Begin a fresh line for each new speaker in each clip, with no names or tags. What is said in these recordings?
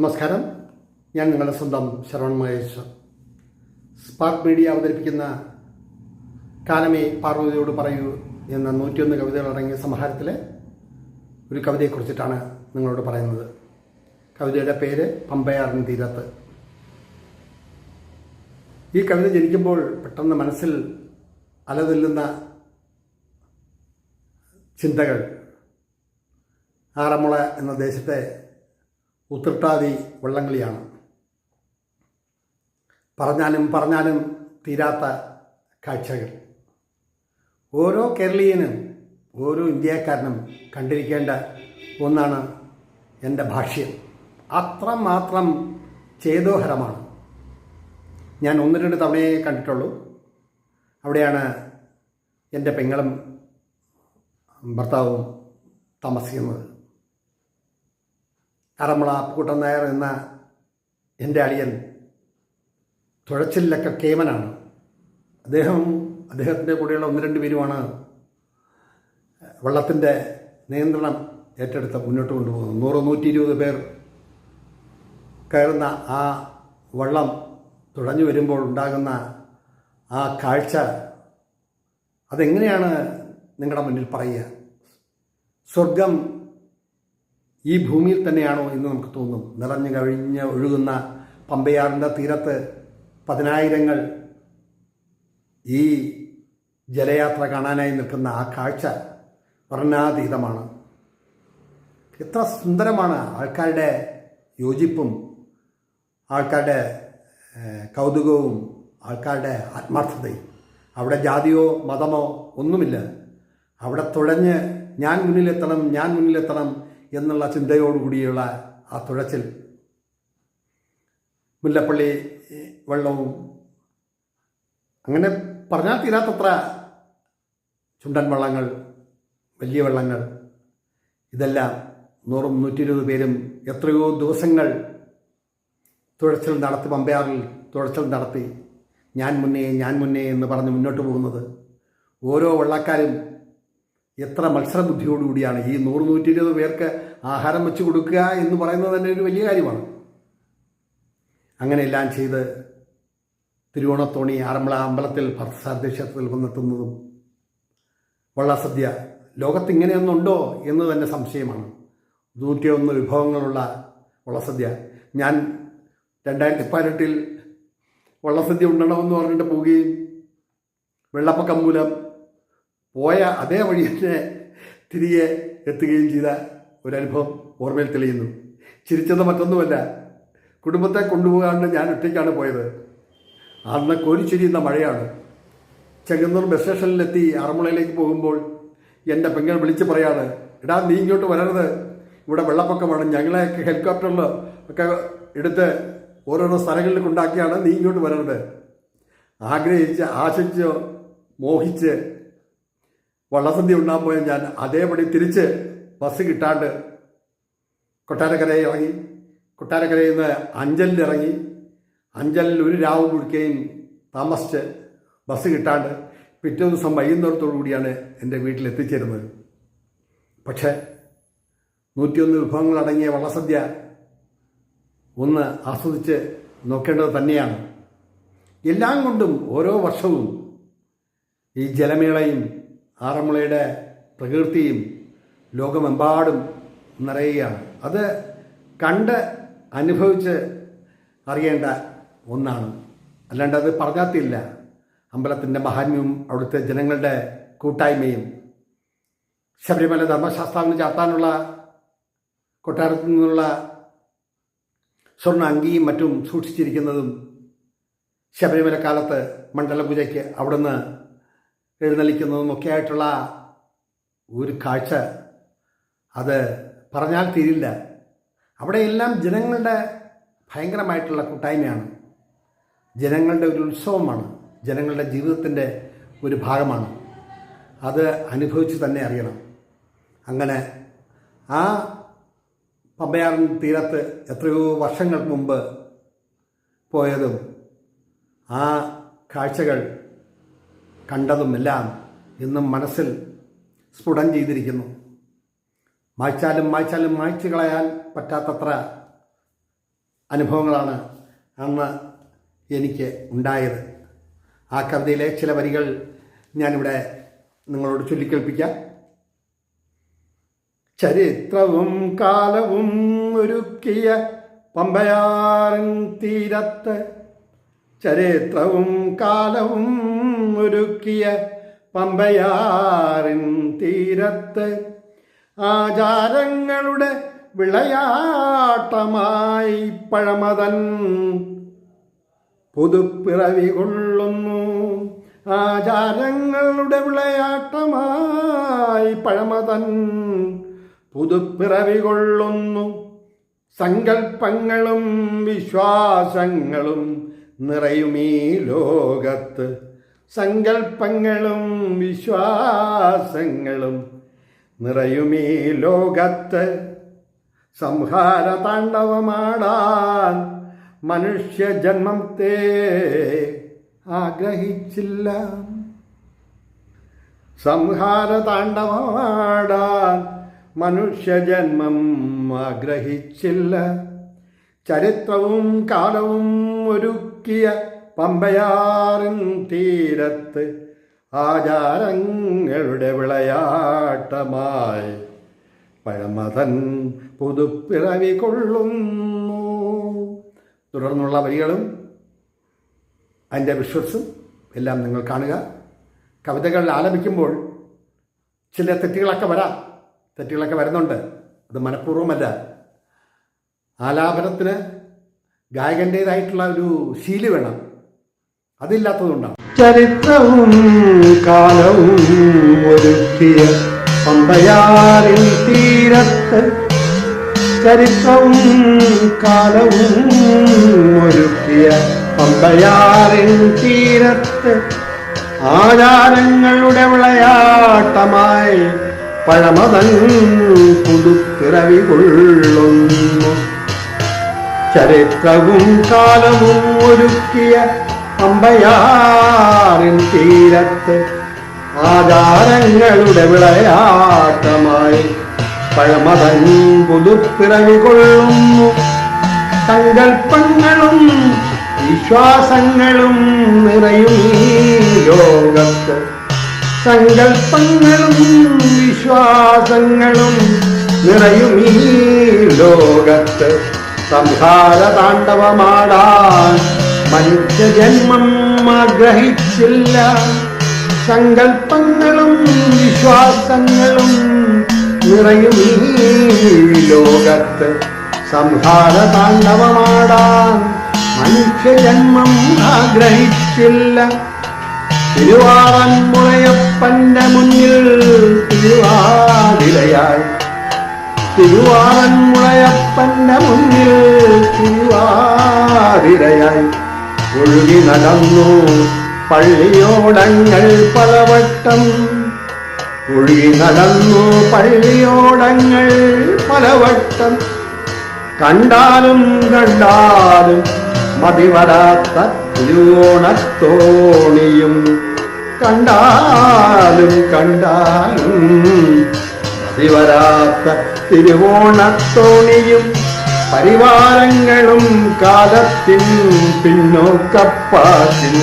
നമസ്കാരം. ഞാൻ നിങ്ങളുടെ സ്വന്തം ശരവൺ മഹേശ്വർ. സ്പാർക്ക് മീഡിയ അവതരിപ്പിക്കുന്ന കാലമേ പാർവതിയോട് പറയൂ എന്ന 101 കവിതകളടങ്ങിയ സമാഹാരത്തിലെ ഒരു കവിതയെക്കുറിച്ചിട്ടാണ് നിങ്ങളോട് പറയുന്നത്. കവിതയുടെ പേര് പമ്പയാറിൻ തീരത്ത്. ഈ കവിത ജനിക്കുമ്പോൾ പെട്ടെന്ന് മനസ്സിൽ അലതല്ലുന്ന ചിന്തകൾ ആറന്മുള എന്ന ദേശത്തെ ഉത്രട്ടാതി വള്ളംകളിയാണ്. പറഞ്ഞാലും തീരാത്ത കാഴ്ചകൾ. ഓരോ കേരളീയനും ഓരോ ഇന്ത്യക്കാരനും കണ്ടിരിക്കേണ്ട ഒന്നാണ് എൻ്റെ ഭാഷ്യം. അത്രമാത്രം ചേതോഹരമാണ്. ഞാൻ 1-2 തവണയേ കണ്ടിട്ടുള്ളൂ. അവിടെയാണ് എൻ്റെ പെങ്ങളും ഭർത്താവും താമസിക്കുന്നത്. ആറന്മുള അപ്പുക്കുട്ടൻ നായർ എന്ന എൻ്റെ അളിയൻ തുഴച്ചിലൊക്കെ കേമനാണ്. അദ്ദേഹത്തിൻ്റെ കൂടെയുള്ള 1-2 പേരുമാണ് വള്ളത്തിൻ്റെ നിയന്ത്രണം ഏറ്റെടുത്ത് മുന്നോട്ട് കൊണ്ടുപോകുന്നത്. 100-120 പേർ കയറുന്ന ആ വള്ളം തുഴഞ്ഞു വരുമ്പോൾ ഉണ്ടാകുന്ന ആ കാഴ്ച അതെങ്ങനെയാണ് നിങ്ങളുടെ മുന്നിൽ പറയുക? സ്വർഗം ഈ ഭൂമിയിൽ തന്നെയാണോ എന്ന് നമുക്ക് തോന്നും. നിറഞ്ഞു കഴിഞ്ഞ് ഒഴുകുന്ന പമ്പയാറിൻ്റെ തീരത്ത് 10,000 ഈ ജലയാത്ര കാണാനായി നിൽക്കുന്ന ആ കാഴ്ച വർണ്ണാതീതമാണ്. എത്ര സുന്ദരമാണ് ആൾക്കാരുടെ യോജിപ്പും ആൾക്കാരുടെ കൗതുകവും ആൾക്കാരുടെ ആത്മാർത്ഥതയും. അവിടെ ജാതിയോ മതമോ ഒന്നുമില്ല. അവിടെ തുഴഞ്ഞ് ഞാൻ മുന്നിലെത്തണം എന്നുള്ള ചിന്തയോടുകൂടിയുള്ള ആ തുഴച്ചിൽ. മുല്ലപ്പള്ളി വെള്ളവും അങ്ങനെ പറഞ്ഞാൽ തീരാത്തത്ര ചുണ്ടൻ വള്ളങ്ങൾ, വലിയ വള്ളങ്ങൾ, ഇതെല്ലാം 100-120 പേരും എത്രയോ ദിവസങ്ങൾ തുഴച്ചിൽ നടത്തി, പമ്പയാറിൽ തുഴച്ചിൽ നടത്തി ഞാൻ മുന്നേ എന്ന് പറഞ്ഞ് മുന്നോട്ട് പോകുന്നത്. ഓരോ വള്ളക്കാരും എത്ര മത്സരബുദ്ധിയോടുകൂടിയാണ് ഈ 100-120 പേർക്ക് ആഹാരം വെച്ച് കൊടുക്കുക എന്ന് പറയുന്നത് തന്നെ ഒരു വലിയ കാര്യമാണ്. അങ്ങനെയെല്ലാം ചെയ്ത് തിരുവോണത്തോണി ആറന്മുള അമ്പലത്തിൽ ഭർത്തസാരഥി ക്ഷേത്രത്തിൽ വന്നെത്തുന്നതും വള്ളസദ്യ. ലോകത്ത് ഇങ്ങനെയൊന്നുണ്ടോ എന്ന് തന്നെ സംശയമാണ്. 101 വിഭവങ്ങളുള്ള വള്ളസദ്യ. ഞാൻ 2018 വള്ളസദ്യ ഉണ്ടണമെന്ന് പറഞ്ഞിട്ട് പോവുകയും വെള്ളപ്പൊക്കം മൂലം പോയ അതേ വഴി തന്നെ തിരികെ എത്തുകയും ചെയ്ത ഒരനുഭവം ഓർമ്മയിൽ തെളിയുന്നു. ചിരിച്ചത് മറ്റൊന്നുമല്ല, കുടുംബത്തെ കൊണ്ടുപോകാണ്ട് ഞാൻ ഒറ്റയ്ക്കാണ് പോയത്. അന്ന് കോരിച്ചൊരിയുന്ന മഴയാണ്. ചെങ്ങന്നൂർ ബസ് സ്റ്റേഷനിലെത്തി ആറന്മുളയിലേക്ക് പോകുമ്പോൾ എൻ്റെ പെങ്ങൾ വിളിച്ച് പറയാണ്, എടാ നീ ഇങ്ങോട്ട് വരരുത്, ഇവിടെ വെള്ളപ്പൊക്കമാണ്, ഞങ്ങളെയൊക്കെ ഹെലികോപ്റ്ററിൽ ഒക്കെ എടുത്ത് ഓരോരോ സ്ഥലങ്ങളിൽ കൊണ്ടാക്കിയാണ്, നീ ഇങ്ങോട്ട് വരരുത്. ആഗ്രഹിച്ച് ആശിച്ച് മോഹിച്ച് വള്ളസദ്യ ഉണ്ടാൻ പോയ ഞാൻ അതേപടി തിരിച്ച് ബസ് കിട്ടാണ്ട് കൊട്ടാരക്കരയിൽ ഇറങ്ങി. കൊട്ടാരക്കരയിൽ നിന്ന് അഞ്ചലിലിറങ്ങി. അഞ്ചലിൽ ഒരു രാവ് കുടിക്കുകയും താമസിച്ച് ബസ് കിട്ടാണ്ട് പിറ്റേ ദിവസം വൈകുന്നേരത്തോടു കൂടിയാണ് എൻ്റെ വീട്ടിലെത്തിച്ചേരുന്നത്. പക്ഷേ 101 വിഭവങ്ങളടങ്ങിയ വള്ളസദ്യ ഒന്ന് ആസ്വദിച്ച് നോക്കേണ്ടത് തന്നെയാണ്. എല്ലാം കൊണ്ടും ഓരോ വർഷവും ഈ ജലമേളയും ആറന്മുളയുടെ പ്രകൃതിയും ലോകമെമ്പാടും നിറയുകയാണ്. അത് കണ്ട് അനുഭവിച്ച് അറിയേണ്ട ഒന്നാണ്. അല്ലാണ്ട് അത് പറഞ്ഞാത്തില്ല. അമ്പലത്തിൻ്റെ മഹാത്മ്യവും അവിടുത്തെ ജനങ്ങളുടെ കൂട്ടായ്മയും ശബരിമല ധർമ്മശാസ്താവിന് ചാർത്താനുള്ള കൊട്ടാരത്തിൽ നിന്നുള്ള സ്വർണ്ണ അങ്കിയും മറ്റും സൂക്ഷിച്ചിരിക്കുന്നതും ശബരിമല കാലത്ത് മണ്ഡലപൂജയ്ക്ക് അവിടുന്ന് എഴുന്നള്ളിക്കുന്നതും ഒക്കെ ആയിട്ടുള്ള ഒരു കാഴ്ച അത് പറഞ്ഞാൽ തീരില്ല. അവിടെയെല്ലാം ജനങ്ങളുടെ ഭയങ്കരമായിട്ടുള്ള കൂട്ടായ്മയാണ്. ജനങ്ങളുടെ ഒരു ഉത്സവമാണ്. ജനങ്ങളുടെ ജീവിതത്തിൻ്റെ ഒരു ഭാഗമാണ്. അത് അനുഭവിച്ച് തന്നെ അറിയണം. അങ്ങനെ ആ പമ്പയാറിൻ തീരത്ത് എത്രയോ വർഷങ്ങൾക്ക് മുമ്പ് പോയതും ആ കാഴ്ചകൾ കണ്ടതുമെല്ലാം ഇന്നും മനസ്സിൽ സ്ഫുടം ചെയ്തിരിക്കുന്നു. മായ്ച്ചാലും മായ്ച്ചു കളയാൻ പറ്റാത്തത്ര അനുഭവങ്ങളാണ് അന്ന് എനിക്ക് ഉണ്ടായത്. ആ കവിതയിലെ ചില വരികൾ ഞാനിവിടെ നിങ്ങളോട് ചൊല്ലിക്കേൾപ്പിക്കാം. ചരിത്രവും കാലവും ഒരുക്കിയ പമ്പയാറിൻ തീരത്ത്, ചരിത്രവും കാലവും ഒരുക്കിയ പമ്പയാറിൻ തീരത്ത്, ആചാരങ്ങളുടെ വിളയാട്ടമായി പഴമതൻ പുതുപ്പിറവി കൊള്ളുന്നു. ആചാരങ്ങളുടെ വിളയാട്ടമായി പഴമതൻ പുതുപ്പിറവി കൊള്ളുന്നു. സങ്കൽപ്പങ്ങളും വിശ്വാസങ്ങളും നിറയുമീ ലോകത്ത്, സങ്കൽപ്പങ്ങളും വിശ്വാസങ്ങളും നിറയുമീ ലോകത്ത്. സംഹാര താണ്ഡവമാടാൻ മനുഷ്യജന്മത്തെ ആഗ്രഹിച്ചില്ല, സംഹാര താണ്ഡവമാടാൻ മനുഷ്യജന്മം ആഗ്രഹിച്ചില്ല. ചരിത്രവും കാലവും ഒരുക്കിയ പമ്പയാറിൻ തീരത്ത്, ആചാരങ്ങളുടെ വിളയാട്ടമായി പഴമതൻ പുതുപ്പിറവി കൊള്ളുന്നു. തുടർന്നുള്ള വരികളും അതിൻ്റെ വിഷ്വൽസും എല്ലാം നിങ്ങൾ കാണുക. കവിതകൾ ആലപിക്കുമ്പോൾ ചില തെറ്റുകളൊക്കെ വരുന്നുണ്ട്. അത് മനഃപൂർവ്വമല്ല. ആലാപനത്തിന് ഗായകൻ്റേതായിട്ടുള്ള ഒരു ശീലി വേണം, അതില്ലാത്തതുകൊണ്ടാണ്. ചരിത്രവും കാലവും ഒരുക്കിയ പമ്പയാറിൻ തീരത്ത്, ചരിത്രവും കാലവും ഒരുക്കിയ പമ്പയാറിൻ തീരത്ത്, ആചാരങ്ങളുടെ വിളയാട്ടമായി പഴമതൻ പുതുപ്പിറവി കൊള്ളുന്നു. ചരിത്രവും കാലവും ഒരുക്കിയ പമ്പയാറിൻ തീരത്ത്, ആചാരങ്ങളുടെ വിളയാട്ടമായി പഴമതൻ പുതുപ്പിറവി കൊള്ളുന്നു. സങ്കൽപ്പങ്ങളും വിശ്വാസങ്ങളും നിറയും ഈ ലോകത്ത്, സങ്കൽപ്പങ്ങളും വിശ്വാസങ്ങളും നിറയും ഈ ലോകത്ത്. സംഹാര താണ്ഡവമാടാൻ മനുഷ്യജന്മം ആഗ്രഹിച്ചില്ല, സങ്കൽപ്പങ്ങളും വിശ്വാസങ്ങളും നിറയും ഈ ലോകത്ത്. സംഹാര താണ്ഡവമാടാൻ മനുഷ്യജന്മം ആഗ്രഹിച്ചില്ല. തിരുവാറന്മുളയപ്പന്റെ മുന്നിൽ തിരുവാതിരയായി, തിരുവാറന്മുളയപ്പന്റെ മുന്നിൽ തിരുവാതിരയായി ഒഴുകി നടന്നു പള്ളിയോടങ്ങൾ പലവട്ടം, ഒഴുകി നടന്നു പള്ളിയോടങ്ങൾ പലവട്ടം. കണ്ടാലും കണ്ടാലും മതിവരാത്ത തിരുവോണത്തോണിയും, കണ്ടാലും കണ്ടാലും മതിവരാത്ത തിരുവോണത്തോണിയും. പരിവാരങ്ങളും കാലത്തിൻ പിന്നോക്കപ്പാട്ടിൽ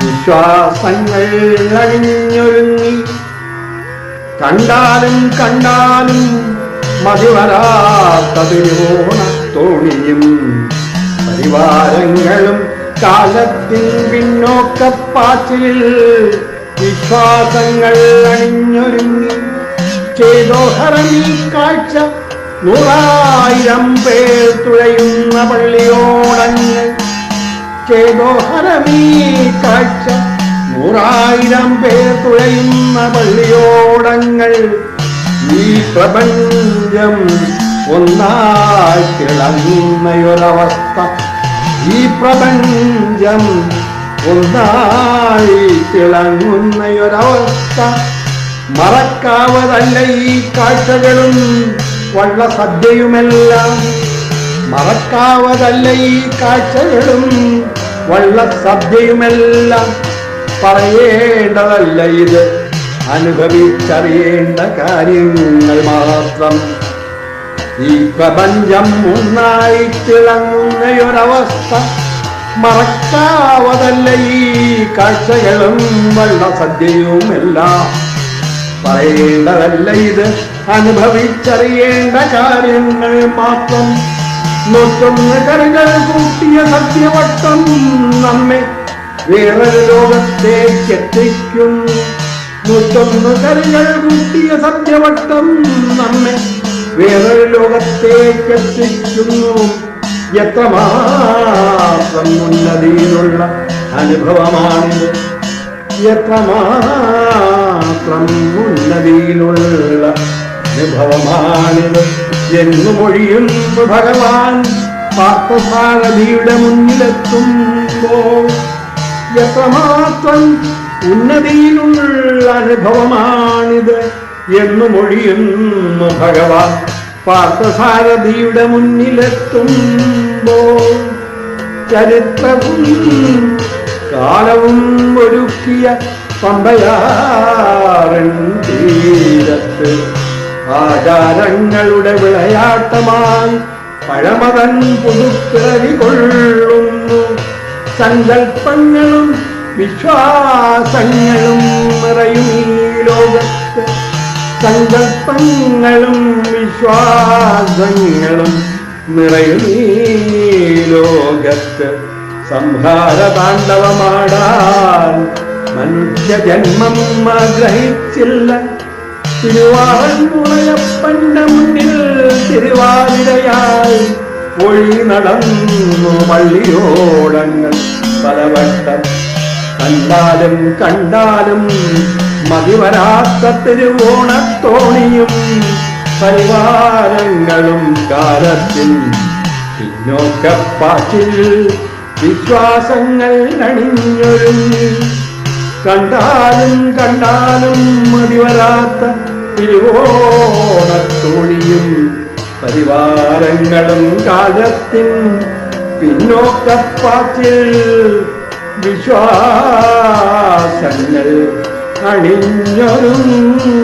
വിശ്വാസങ്ങൾ അണിഞ്ഞൊരുങ്ങി. കണ്ടാലും കണ്ടാലും മതിവരാത്ത തിരുവോണത്തോണിയും, പരിവാരങ്ങളും കാലത്തിൻ പിന്നോക്കപ്പാച്ചിലിൽ വിശ്വാസങ്ങൾ അണിഞ്ഞൊരുങ്ങി. ചെയ്തോ ഹരമീ കാഴ്ച 100,000 പേർ തുഴയുന്ന പള്ളിയോടങ്ങൾ, ചെയ്തോ ഹരമീ കാഴ്ച 100,000 പേർ തുഴയുന്ന പള്ളിയോടങ്ങൾ. ഈ പ്രപഞ്ചം ഒന്നായി തിളങ്ങുന്നയൊരവസ്ഥ, ഈ പ്രപഞ്ചം ഒന്നായി തിളങ്ങുന്നയൊരവസ്ഥ. മറക്കാവതല്ല ഈ കാഴ്ചകളും വള്ളസദ്യയുമെല്ലാം, മറക്കാവതല്ല ഈ കാഴ്ചകളും വള്ളസദ്യയുമെല്ലാം. പറയേണ്ടതല്ല ഇത്, അനുഭവിച്ചറിയേണ്ട കാര്യങ്ങൾ മാത്രം. ഈ പ്രപഞ്ചം ഒന്നായി തിളങ്ങുന്നയൊരവസ്ഥ മറക്കാവതല്ല. ഈ കാഴ്ചകളും വള്ളസദ്യയുമെല്ലാം പറയേണ്ടതല്ല, ഇത് അനുഭവിച്ചറിയേണ്ട കാര്യങ്ങൾ മാത്രം. 101 കറികൾ കൂട്ടിയ സദ്യവട്ടം നമ്മെ വേറൊരു ലോകത്തേക്ക് എത്തിക്കുന്നു. 101 കറികൾ കൂട്ടിയ സദ്യവട്ടം നമ്മെ വേറൊരു ലോകത്തേക്ക് എത്തിക്കുന്നു. എത്രമാത്രം ഉന്നതിയിലുള്ള അനുഭവമാണിത്, എത്രമാത്രം ഉന്നതിയിലുള്ള അനുഭവമാണിത് എന്നു മൊഴിയുന്നു ഭഗവാൻ പാർത്ഥസാരഥിയുടെ മുന്നിലെത്തുമ്പോൾ. എത്രമാത്രം ഉന്നതിയിലുള്ള അനുഭവമാണിത് എന്നു മൊഴിയുന്നു ഭഗവാൻ പാർത്ഥസാരഥിയുടെ മുന്നിലെത്തുമ്പോൾ. ചരിത്രവും കാലവും ഒരുക്കിയ പമ്പയാറിൻ തീരത്ത് ആചാരങ്ങളുടെ വിളയാട്ടമായി പഴമതൻ പുതുപ്പിറവി കൊള്ളുന്നു. സങ്കൽപ്പങ്ങളും വിശ്വാസങ്ങളും നിറയും ഈ ലോകത്ത്, സങ്കൽപ്പങ്ങളും വിശ്വാസങ്ങളും നിറയും ഈ ലോകത്ത്. സംഹാര താണ്ഡവമാടാൻ മനുഷ്യജന്മം ആഗ്രഹിച്ചില്ല. തിരുവാറന്മുളയപ്പന്റെ മുന്നിൽ തിരുവാതിരയായി ഒഴി നടന്നു വള്ളിയോടങ്ങൾ പലവട്ടം. കണ്ടാലും കണ്ടാലും മതിവരാത്ത തിരുവോണത്തോണിയും പരിവാരങ്ങളും കാലത്തിൽ പിന്നോക്കപ്പാച്ചിൽ വിശ്വാസങ്ങൾ അണിഞ്ഞൊരുങ്ങി. കണ്ടാലും കണ്ടാലും മതിവരാത്ത തിരുവോണത്തോണിയും പരിവാരങ്ങളും കാലത്തിൽ പിന്നോക്കപ്പാച്ചിൽ വിശ്വാസങ്ങൾ അണിഞ്ഞൊരുങ്ങി.